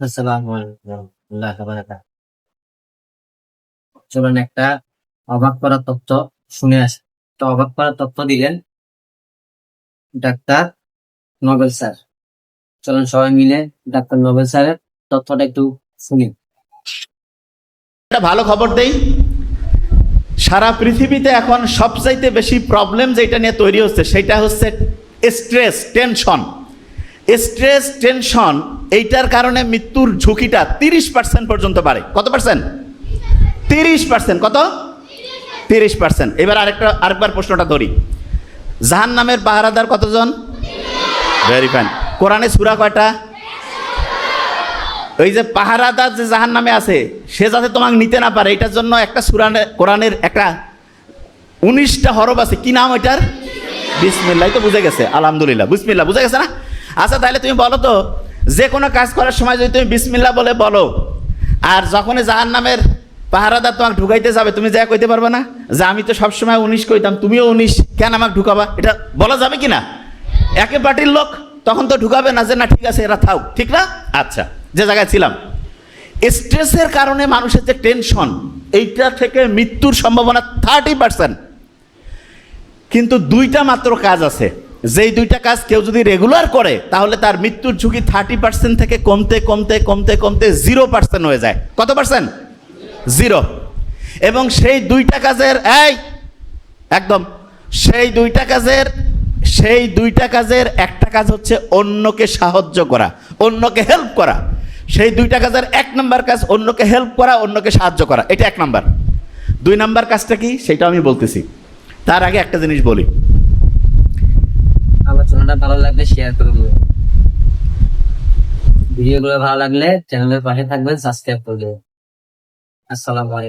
আসসালামু আলাইকুম ওয়া রাহমাতুল্লাহি ওয়া বারাকাতুহু। চলুন একটা অবাক করা তথ্য শুনে আসি। তো অবাক করা তথ্য দিলেন ডাক্তার নোবেল স্যার। চলুন সবাই মিলে ডাক্তার নোবেল স্যারের তথ্যটা একটু শুনি। একটা ভালো খবর দেই, সারা পৃথিবীতে এখন সবচাইতে বেশি প্রবলেম যেটা নিয়ে তৈরি হচ্ছে সেটা হচ্ছে স্ট্রেস, টেনশন। স্ট্রেস, টেনশন এইটার কারণে মৃত্যুর ঝুঁকিটা 30% পর্যন্ত বাড়ে। কত পার্সেন্ট? 30%। কত? 30%। এবার আরেকবার প্রশ্নটা ধরি, জাহান্নামের পাহারাদার কতজন? Very fine. কোরআনে সূরা কয়টা? ওই যে পাহারাদার যে জাহান্নামে আছে সে যাতে তোমাকে নিতে না পারে এটার জন্য একটা সূরা কোরআনের একটা 19টা হরফ আছে। কি নাম ওইটার? বিসমিল্লাহ। তো বুঝে গেছে, আলহামদুলিল্লাহ, বিসমিল্লাহ বুঝে গেছে না? আচ্ছা, তাহলে তুমি বলো তো, যে কোনো কাজ করার সময় যদি তুমি বিসমিল্লাহ বলে বলো, আর যখনই জাহান্নামের পাহারাদার তোমাকে ঢুকাইতে যাবে তুমি যা কইতে পারবে না যে আমি তো সবসময় 19 কইতাম, তুমিও 19, কেন আমাকে ঢুকাবা? এটা বলা যাবে কি না? একে পার্টির লোক তখন তো ঢুকাবে না যে না ঠিক আছে এরা থাক, ঠিক না? আচ্ছা, যে জায়গায় ছিলাম, স্ট্রেসের কারণে মানুষের যে টেনশন, এইটা থেকে মৃত্যুর সম্ভাবনা 30%। কিন্তু দুইটা মাত্র কাজ আছে, যেই দুইটা কাজ কেউ যদি রেগুলার করে তাহলে তার মৃত্যুর ঝুঁকি 30% থেকে কমতে কমতে কমতে কমতে 0% হয়ে যায়। কত পার্সেন্ট? 0। এবং সেই দুইটা কাজের একদম সেই দুইটা কাজের একটা কাজ হচ্ছে অন্যকে সাহায্য করা, অন্যকে হেল্প করা। সেই দুইটা কাজের 1 নম্বর কাজ অন্যকে হেল্প করা, অন্যকে সাহায্য করা, এটা 1 নম্বর। 2 নম্বর কাজটা কি সেটা আমি বলতেছি, তার আগে একটা জিনিস বলি। আলোচনাটা ভালো লাগলে শেয়ার করে দিবেন, ভিডিওগুলো ভালো লাগলে চ্যানেলের পাশে থাকবেন, সাবস্ক্রাইব করে দেবেন। আসসালামু আলাইকুম।